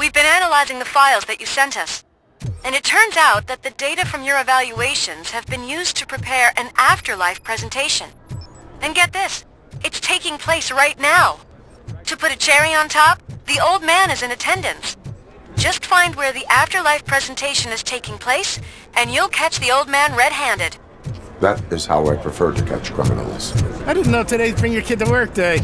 We've been analyzing the files that you sent us. And it turns out that the data from your evaluations have been used to prepare an afterlife presentation. And get this, it's taking place right now. To put a cherry on top, the old man is in attendance. Just find where the afterlife presentation is taking place, and you'll catch the old man red-handed. That is how I prefer to catch criminals. I didn't know today's Bring Your Kid to Work Day.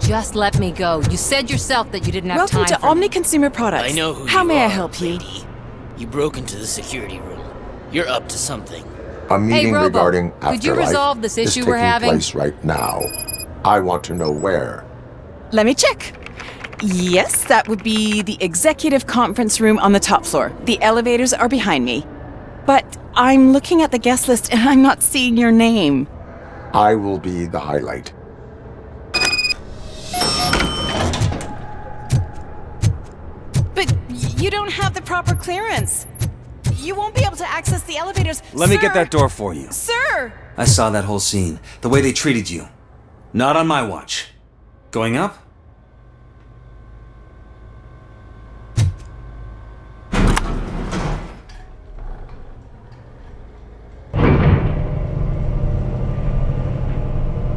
Just let me go. You said yourself that you didn't have time Welcome to Omni Consumer Products. I know who How you may are, I help you? lady. You broke into the security room. You're up to something. A meeting Robo, regarding could afterlife you resolve this is issue taking we're having? place right now. I want to know where. Let me check. Yes, that would be the executive conference room on the top floor. The elevators are behind me. But I'm looking at the guest list and I'm not seeing your name. I will be the highlight. But you don't have the proper clearance. You won't be able to access the elevators. Let me Sir! get that door for you. Sir! I saw that whole scene. The way they treated you. Not on my watch. Going up?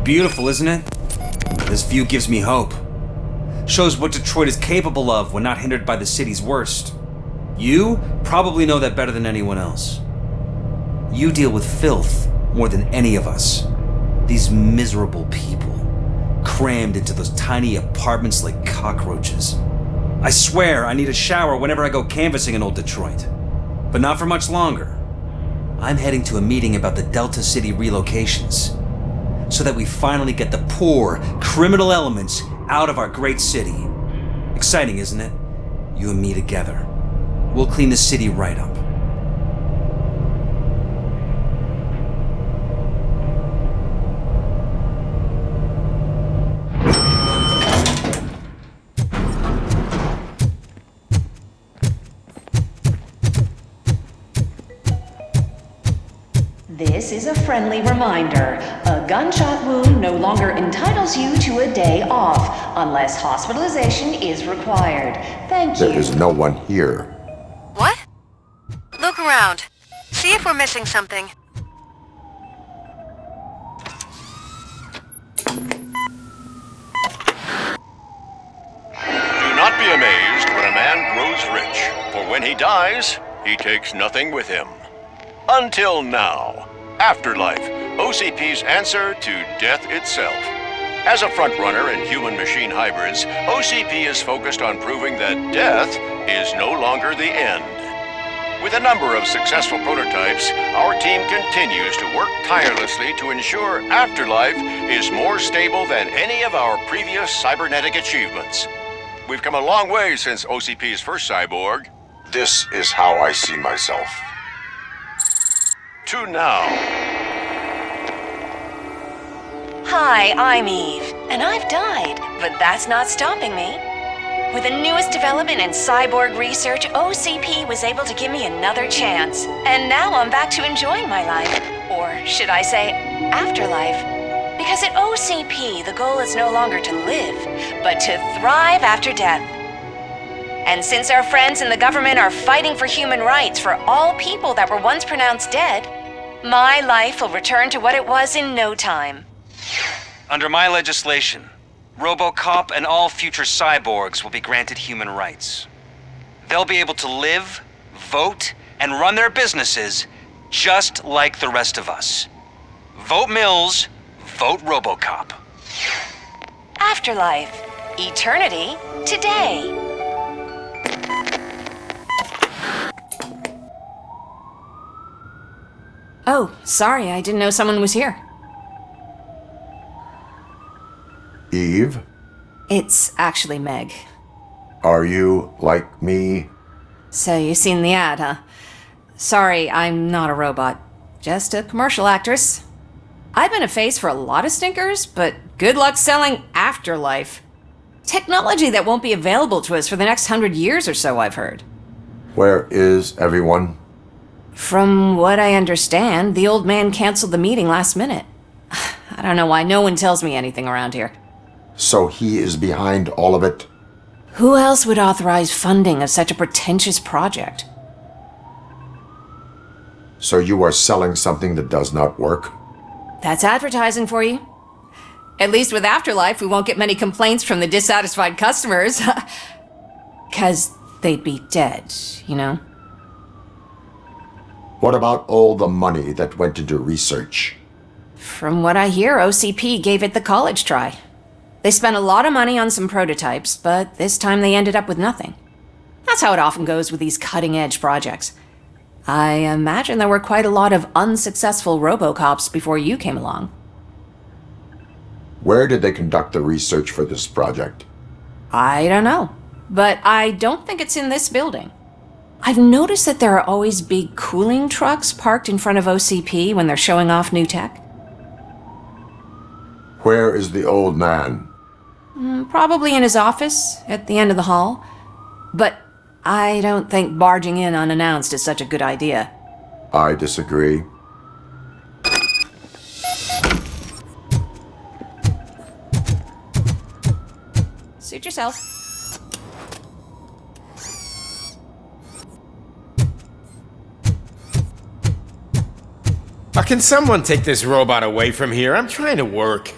Beautiful, isn't it? This view gives me hope. Shows what Detroit is capable of when not hindered by the city's worst. You probably know that better than anyone else. You deal with filth more than any of us. These miserable people, crammed into those tiny apartments like cockroaches. I swear I need a shower whenever I go canvassing in old Detroit. But not for much longer. I'm heading to a meeting about the Delta City relocations, so that we finally get the poor, criminal elements out of our great city. Exciting, isn't it? You and me together. We'll clean the city right up. This is a friendly reminder. A gunshot wound no longer entitles you to a day off, unless hospitalization is required. Thank you. There is no one here. What? Look around. See if we're missing something. Do not be amazed when a man grows rich, for when he dies, he takes nothing with him. Until now. Afterlife, OCP's answer to death itself. As a frontrunner in human-machine hybrids, OCP is focused on proving that death is no longer the end. With a number of successful prototypes, our team continues to work tirelessly to ensure Afterlife is more stable than any of our previous cybernetic achievements. We've come a long way since OCP's first cyborg. This is how I see myself. To now. Hi, I'm Eve, and I've died, but that's not stopping me. With the newest development in cyborg research, OCP was able to give me another chance. And now I'm back to enjoying my life. Or should I say, afterlife. Because at OCP, the goal is no longer to live, but to thrive after death. And since our friends in the government are fighting for human rights for all people that were once pronounced dead, my life will return to what it was in no time. Under my legislation, Robocop and all future cyborgs will be granted human rights. They'll be able to live, vote, and run their businesses just like the rest of us. Vote Mills, vote Robocop. Afterlife. Eternity. Today. Oh, sorry, I didn't know someone was here. Eve, It's actually Meg. are you like me? So you seen the ad, huh? Sorry, I'm not a robot. Just a commercial actress. I've been a face for a lot of stinkers, but good luck selling Afterlife. Technology that won't be available to us for the next 100 years or so, I've heard. Where is everyone? From what I understand, the old man canceled the meeting last minute. I don't know why no one tells me anything around here. So he is behind all of it? Who else would authorize funding of such a pretentious project? So you are selling something that does not work? That's advertising for you. At least with Afterlife, we won't get many complaints from the dissatisfied customers. 'Cause they'd be dead, you know? What about all the money that went into research? From what I hear, OCP gave it the college try. They spent a lot of money on some prototypes, but this time they ended up with nothing. That's how it often goes with these cutting-edge projects. I imagine there were quite a lot of unsuccessful Robocops before you came along. Where did they conduct the research for this project? I don't know, but I don't think it's in this building. I've noticed that there are always big cooling trucks parked in front of OCP when they're showing off new tech. Where is the old man? Probably in his office, at the end of the hall. But I don't think barging in unannounced is such a good idea. I disagree. Suit yourself. Can someone take this robot away from here? I'm trying to work.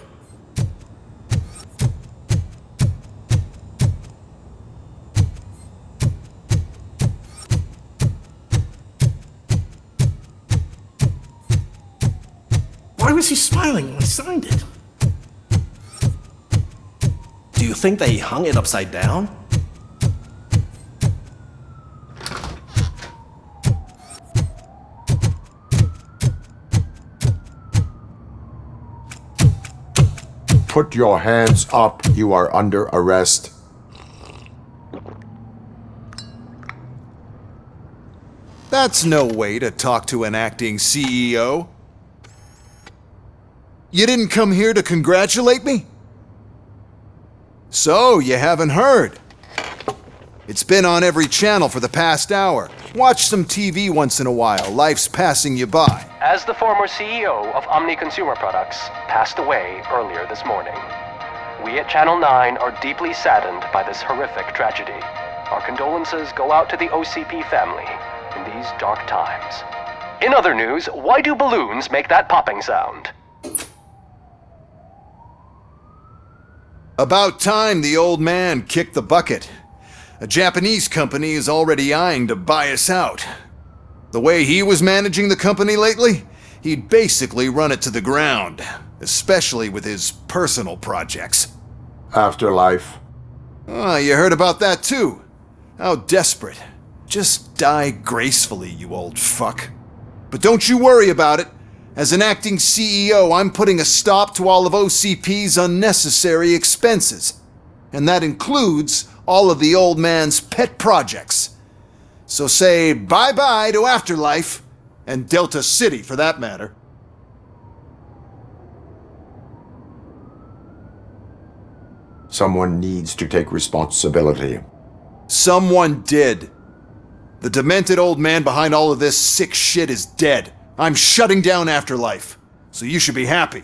Why was he smiling when I signed it? Do you think they hung it upside down? Put your hands up. You are under arrest. That's no way to talk to an acting CEO. You didn't come here to congratulate me? So, you haven't heard. It's been on every channel for the past hour. Watch some TV once in a while. Life's passing you by. As the former CEO of Omni Consumer Products passed away earlier this morning, we at Channel 9 are deeply saddened by this horrific tragedy. Our condolences go out to the OCP family in these dark times. In other news, why do balloons make that popping sound? About time the old man kicked the bucket. A Japanese company is already eyeing to buy us out. The way he was managing the company lately, he'd basically run it to the ground, especially with his personal projects. Afterlife. Oh, you heard about that too. How desperate. Just die gracefully, you old fuck. But don't you worry about it. As an acting CEO, I'm putting a stop to all of OCP's unnecessary expenses. And that includes all of the old man's pet projects. So say bye-bye to Afterlife, and Delta City for that matter. Someone needs to take responsibility. Someone did. The demented old man behind all of this sick shit is dead. I'm shutting down Afterlife, so you should be happy.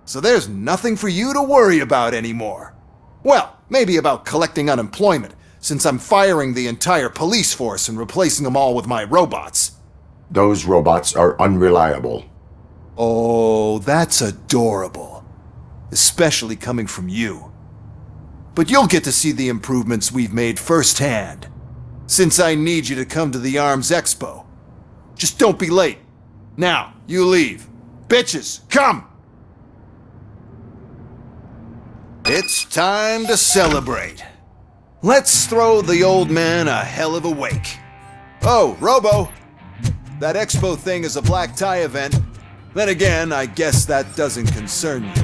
So there's nothing for you to worry about anymore. Well, maybe about collecting unemployment, since I'm firing the entire police force and replacing them all with my robots. Those robots are unreliable. Oh, that's adorable. Especially coming from you. But you'll get to see the improvements we've made firsthand, since I need you to come to the ARMS Expo. Just don't be late. Now, you leave. Bitches, come! It's time to celebrate. Let's throw the old man a hell of a wake. Oh, Robo! That expo thing is a black tie event. Then again, I guess that doesn't concern you.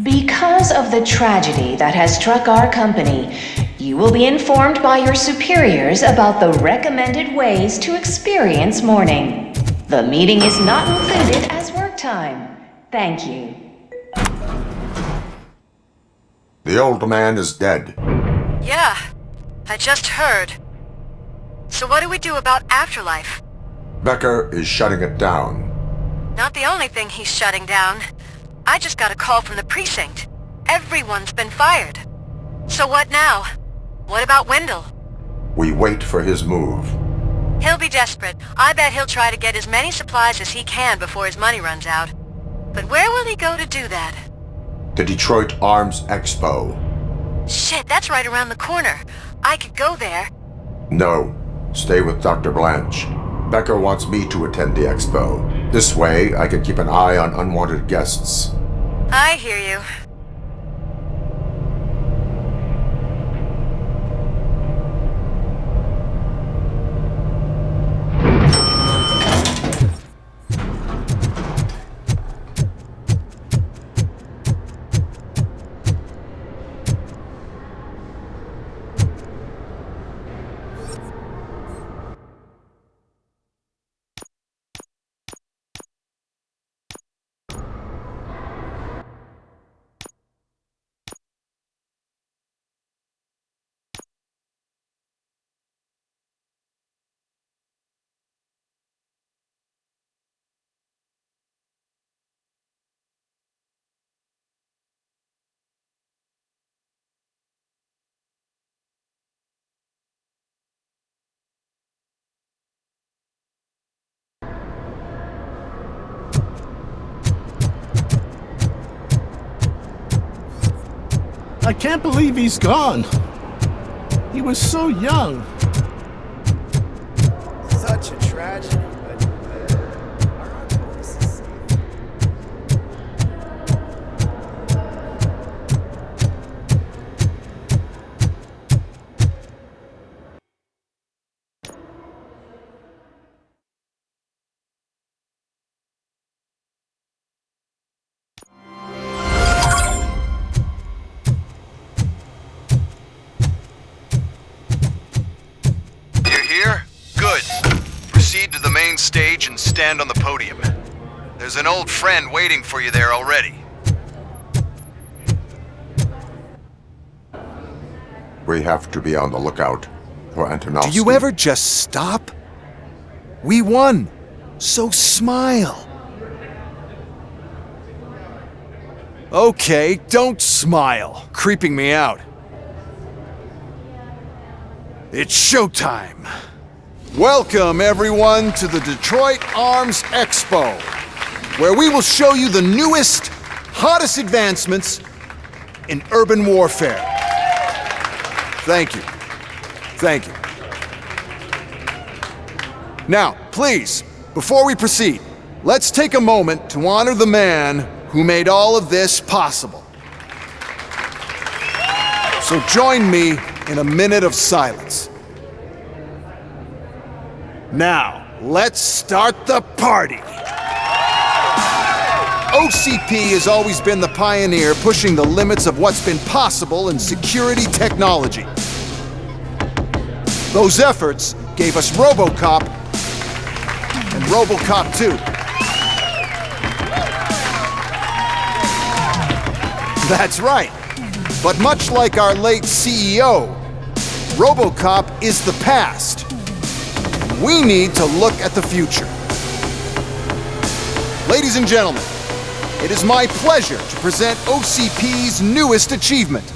Because of the tragedy that has struck our company, you will be informed by your superiors about the recommended ways to experience mourning. The meeting is not included as work time. Thank you. The old man is dead. Yeah, I just heard. So what do we do about Afterlife? Becker is shutting it down. Not the only thing he's shutting down. I just got a call from the precinct. Everyone's been fired. So what now? What about Wendell? We wait for his move. He'll be desperate. I bet he'll try to get as many supplies as he can before his money runs out. But where will he go to do that? The Detroit Arms Expo. Shit, that's right around the corner. I could go there. No. Stay with Dr. Blanche. Becker wants me to attend the expo. This way, I can keep an eye on unwanted guests. I hear you. I can't believe he's gone. He was so young. Such a tragedy, but our place is safe. Proceed to the main stage and stand on the podium. There's an old friend waiting for you there already. We have to be on the lookout for Antonovsky. Do you ever just stop? We won, so smile. Okay, don't smile, creeping me out. It's showtime. Welcome, everyone, to the Detroit Arms Expo, where we will show you the newest, hottest advancements in urban warfare. Thank you. Thank you. Now, please, before we proceed, let's take a moment to honor the man who made all of this possible. So join me in a minute of silence. Now, let's start the party! OCP has always been the pioneer pushing the limits of what's been possible in security technology. Those efforts gave us Robocop and Robocop 2. That's right. But much like our late CEO, Robocop is the past. We need to look at the future. Ladies and gentlemen, it is my pleasure to present OCP's newest achievement,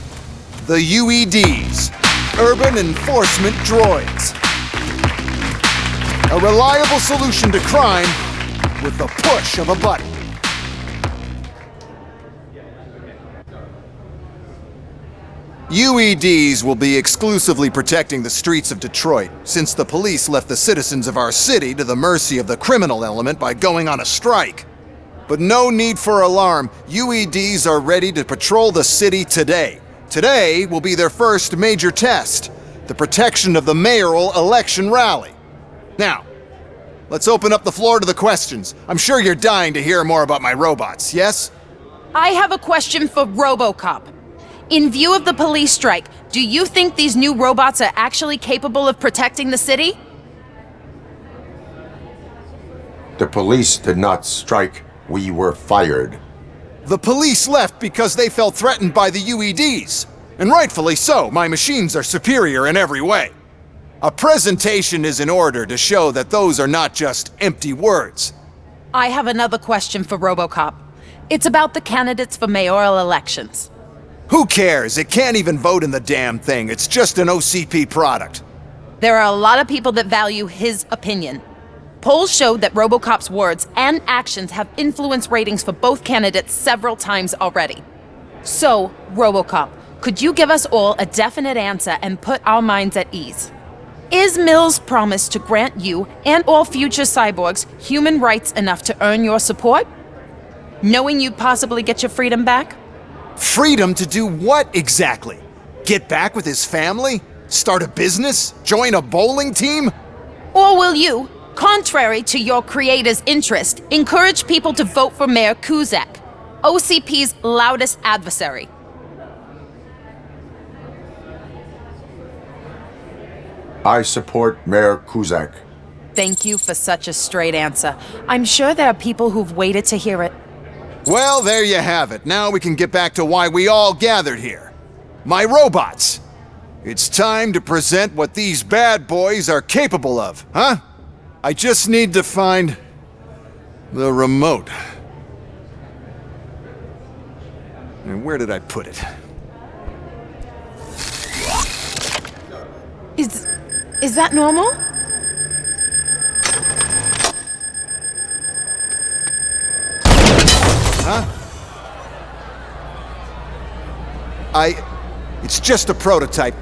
the UEDs, Urban Enforcement Droids. A reliable solution to crime with the push of a button. UEDs will be exclusively protecting the streets of Detroit, since the police left the citizens of our city to the mercy of the criminal element by going on a strike. But no need for alarm, UEDs are ready to patrol the city today. Today will be their first major test, the protection of the mayoral election rally. Now, let's open up the floor to the questions. I'm sure you're dying to hear more about my robots, yes? I have a question for Robocop. In view of the police strike, do you think these new robots are actually capable of protecting the city? The police did not strike. We were fired. The police left because they felt threatened by the UEDs. And rightfully so, my machines are superior in every way. A presentation is in order to show that those are not just empty words. I have another question for Robocop. It's about the candidates for mayoral elections. Who cares? It can't even vote in the damn thing. It's just an OCP product. There are a lot of people that value his opinion. Polls show that Robocop's words and actions have influenced ratings for both candidates several times already. So, Robocop, could you give us all a definite answer and put our minds at ease? Is Mills' promise to grant you and all future cyborgs human rights enough to earn your support? Knowing you'd possibly get your freedom back? Freedom to do what exactly? Get back with his family? Start a business? Join a bowling team? Or will you, contrary to your creator's interest, encourage people to vote for Mayor Kuzak, OCP's loudest adversary? I support Mayor Kuzak. Thank you for such a straight answer. I'm sure there are people who've waited to hear it. Well, there you have it. Now we can get back to why we all gathered here. My robots! It's time to present what these bad boys are capable of, huh? I just need to find the remote. And where did I put it? Is that normal? Huh? It's just a prototype.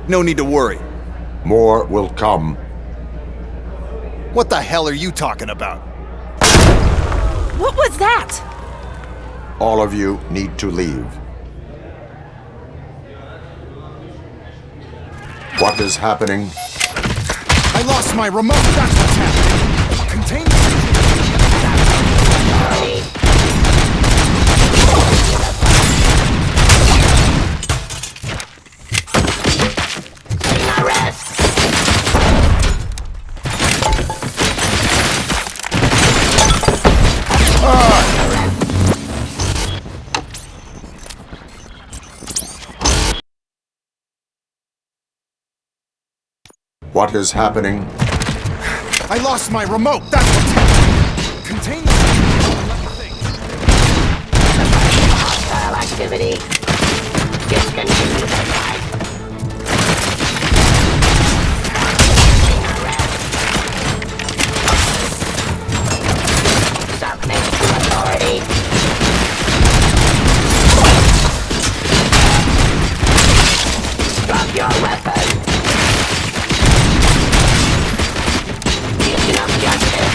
No need to worry. More will come. What the hell are you talking about? What was that? All of you need to leave. What is happening? I lost my remote. That's what's happening. Contain the What is happening? I lost my remote. That's what's happening. Contain the hostile activity. Discontinue the fight. Submit to authority. Drop your weapon. Mission of justice.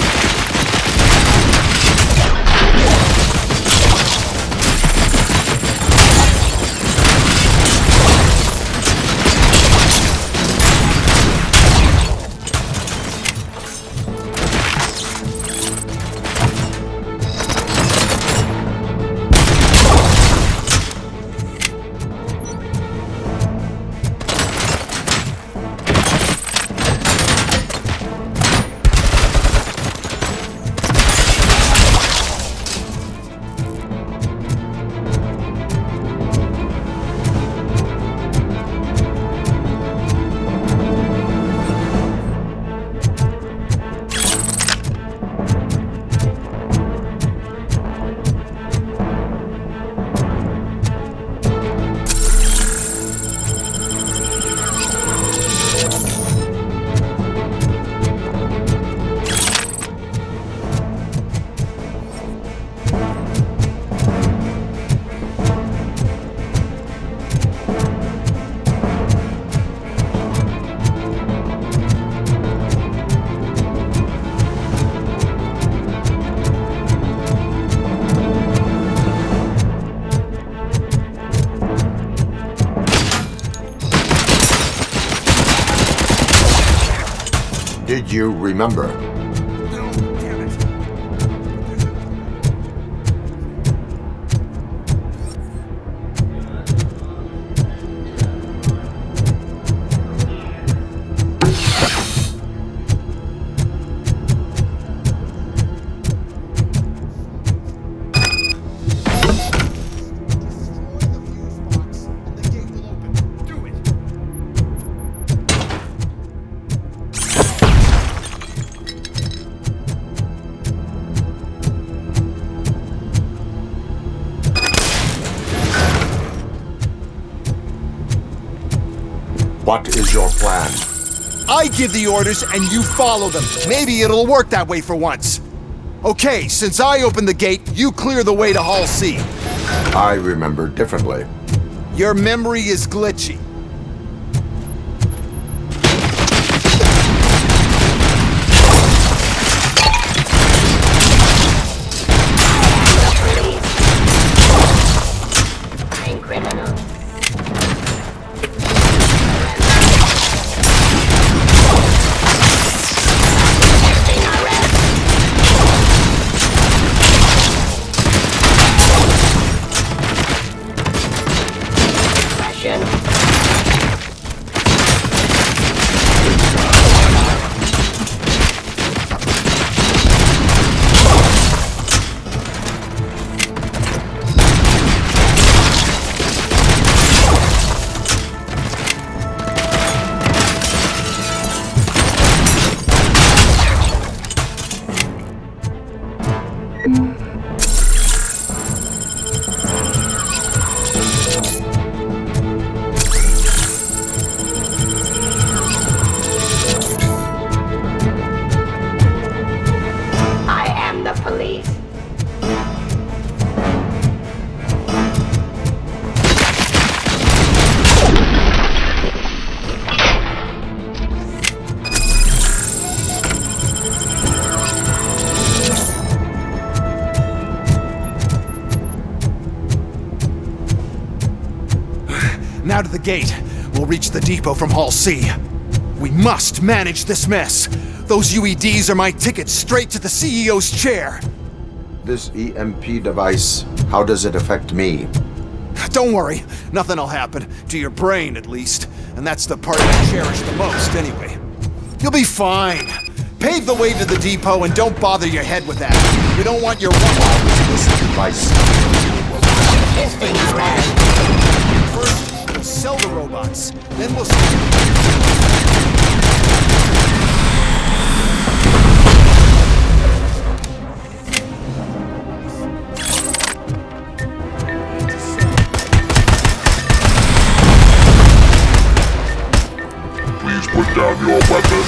Did you remember? No, damn it. What is your plan? I give the orders and you follow them. Maybe it'll work that way for once. Okay, since I opened the gate, you clear the way to Hall C. I remember differently. Your memory is glitchy. I'm criminal. Resisting arrest. Suppression. I am the police. Now to the gate. We'll reach the depot from Hall C. We must manage this mess. Those UEDs are my ticket straight to the CEO's chair. This EMP device, how does it affect me? Don't worry, nothing'll happen. To your brain, at least. And that's the part I cherish the most, anyway. You'll be fine. Pave the way to the depot and don't bother your head with that. We don't want your This device. Resisting arrest. First, we'll sell the robots. Then we'll see. Please put down your weapon.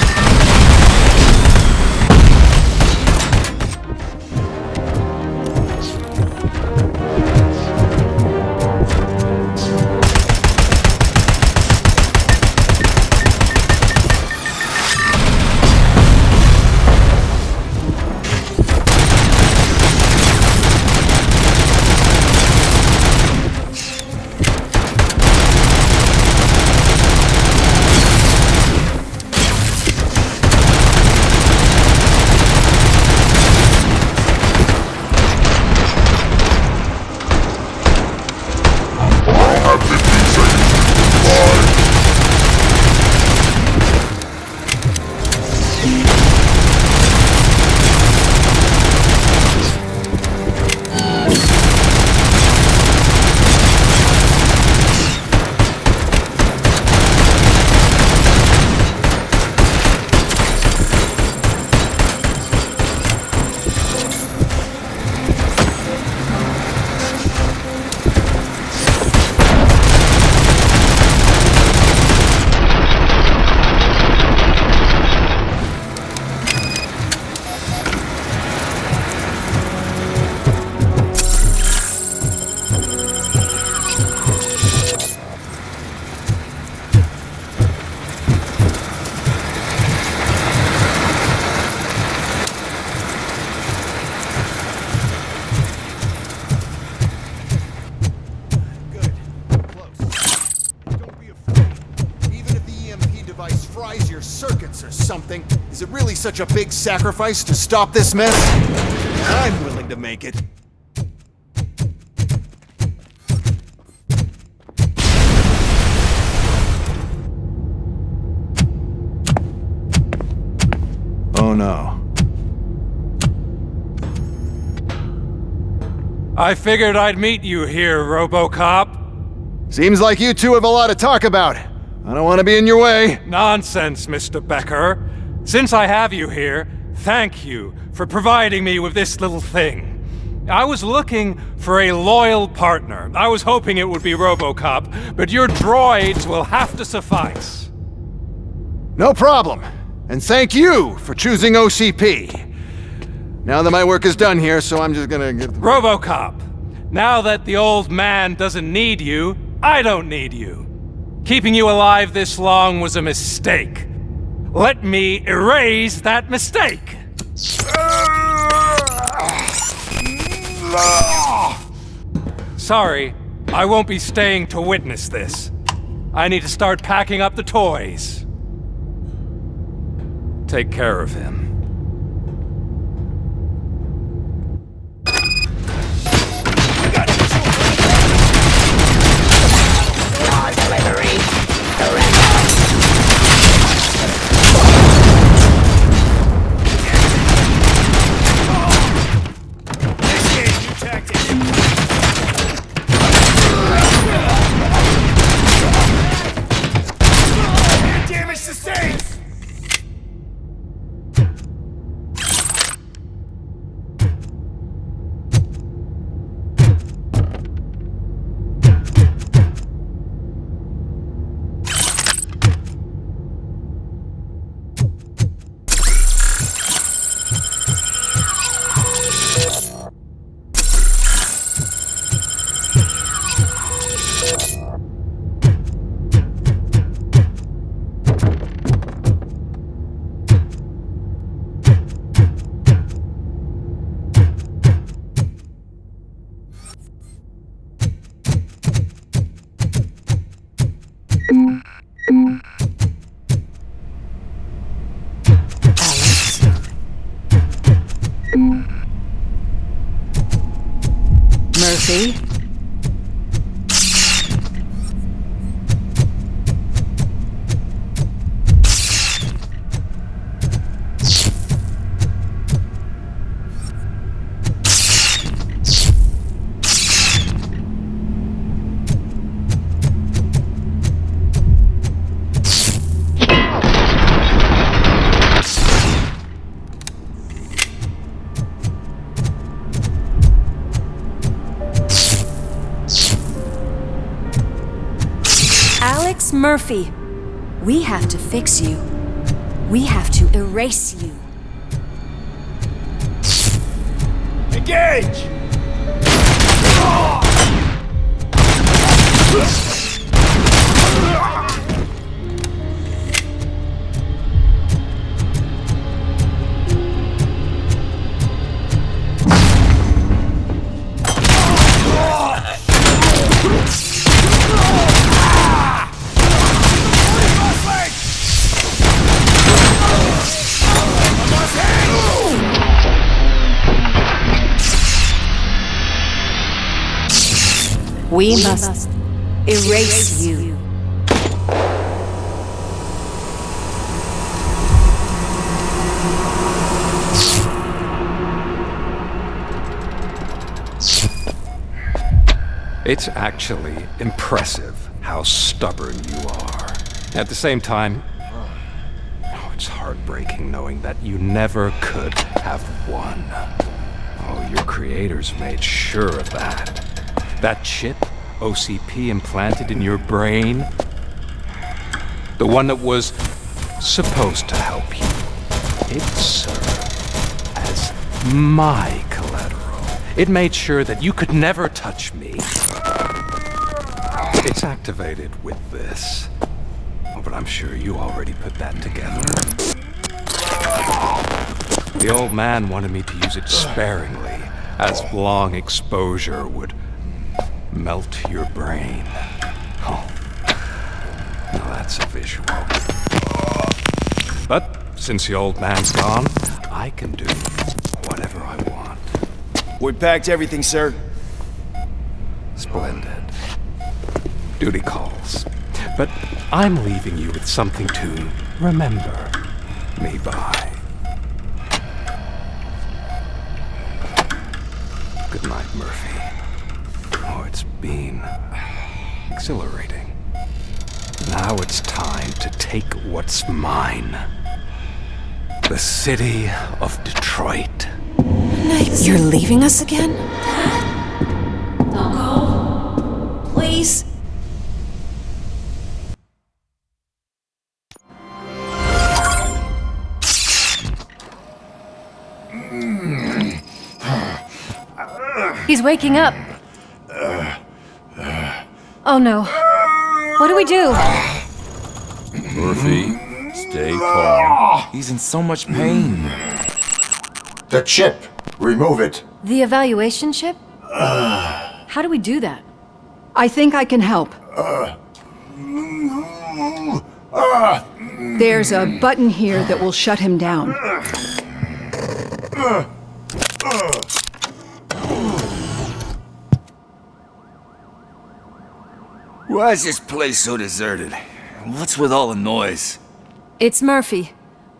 circuits or something. Is it really such a big sacrifice to stop this mess? I'm willing to make it. Oh no. I figured I'd meet you here, Robocop. Seems like you two have a lot to talk about. I don't want to be in your way. Nonsense, Mr. Becker. Since I have you here, thank you for providing me with this little thing. I was looking for a loyal partner. I was hoping it would be Robocop, but your droids will have to suffice. No problem. And thank you for choosing OCP. Now that my work is done here, so I'm just gonna get... Robocop! Now that the old man doesn't need you, I don't need you. Keeping you alive this long was a mistake. Let me erase that mistake! Sorry, I won't be staying to witness this. I need to start packing up the toys. Take care of him. Your delivery. Surrender. Damage sustained! Murphy? Murphy, we have to fix you. We have to erase you. Engage! We must erase you. It's actually impressive how stubborn you are. At the same time, it's heartbreaking knowing that you never could have won. Oh, your creators made sure of that. That chip OCP implanted in your brain, the one that was supposed to help you, it served as my collateral. It made sure that you could never touch me. It's activated with this. Oh, but I'm sure you already put that together. The old man wanted me to use it sparingly, as long exposure would melt your brain. Oh, now that's a visual. But since the old man's gone, I can do whatever I want. We packed everything, sir. Splendid. Duty calls. But I'm leaving you with something to remember me by. Good night, Murphy. Oh, it's been exhilarating. Now it's time to take what's mine. The city of Detroit. You're leaving us again? Don't go. Please. He's waking up. Oh no. What do we do? Murphy, stay calm. He's in so much pain. The chip! Remove it! The evaluation chip? How do we do that? I think I can help. There's a button here that will shut him down. Why is this place so deserted? What's with all the noise? It's Murphy.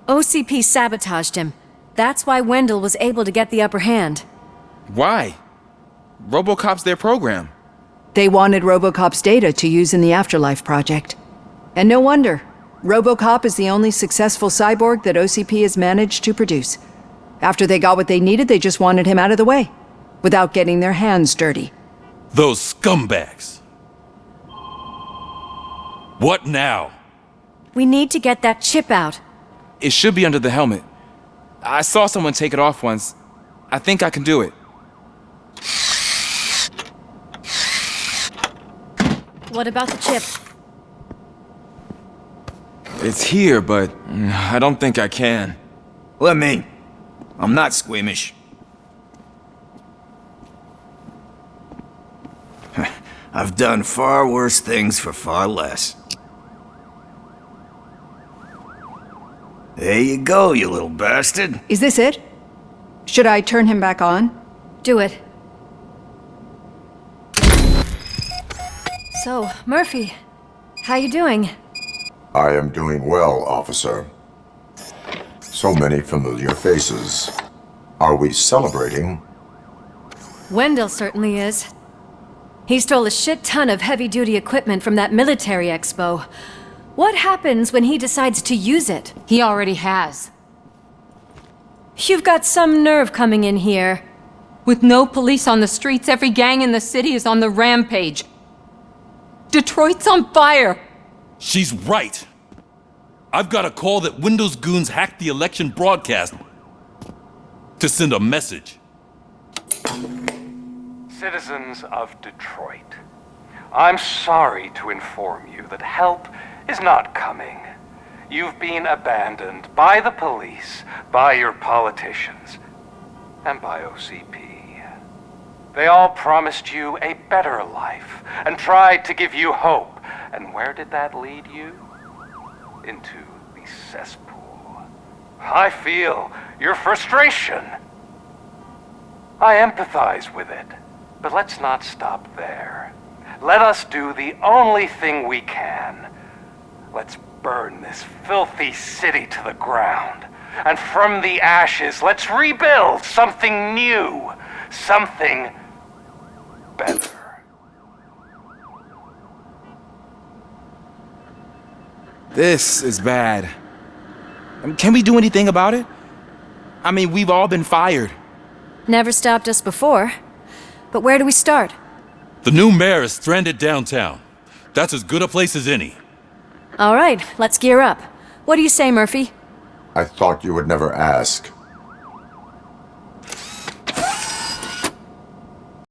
OCP sabotaged him. That's why Wendell was able to get the upper hand. Why? Robocop's their program. They wanted Robocop's data to use in the Afterlife project. And no wonder. Robocop is the only successful cyborg that OCP has managed to produce. After they got what they needed, they just wanted him out of the way, without getting their hands dirty. Those scumbags! What now? We need to get that chip out. It should be under the helmet. I saw someone take it off once. I think I can do it. What about the chip? It's here, but I don't think I can. Let me. I'm not squeamish. I've done far worse things for far less. There you go, you little bastard. Is this it? Should I turn him back on? Do it. So, Murphy, how you doing? I am doing well, officer. So many familiar faces. Are we celebrating? Wendell certainly is. He stole a shit ton of heavy-duty equipment from that military expo. What happens when he decides to use it? He already has. You've got some nerve coming in here. With no police on the streets, every gang in the city is on the rampage. Detroit's on fire! She's right! I've got a call that Windows goons hacked the election broadcast to send a message. Citizens of Detroit, I'm sorry to inform you that help is not coming. You've been abandoned by the police, by your politicians, and by OCP. They all promised you a better life and tried to give you hope. And where did that lead you? Into the cesspool. I feel your frustration. I empathize with it, but let's not stop there. Let us do the only thing we can. Let's burn this filthy city to the ground. And from the ashes, let's rebuild something new. Something better. This is bad. Can we do anything about it? I mean, we've all been fired. Never stopped us before. But where do we start? The new mayor is stranded downtown. That's as good a place as any. All right, let's gear up. What do you say, Murphy? I thought you would never ask.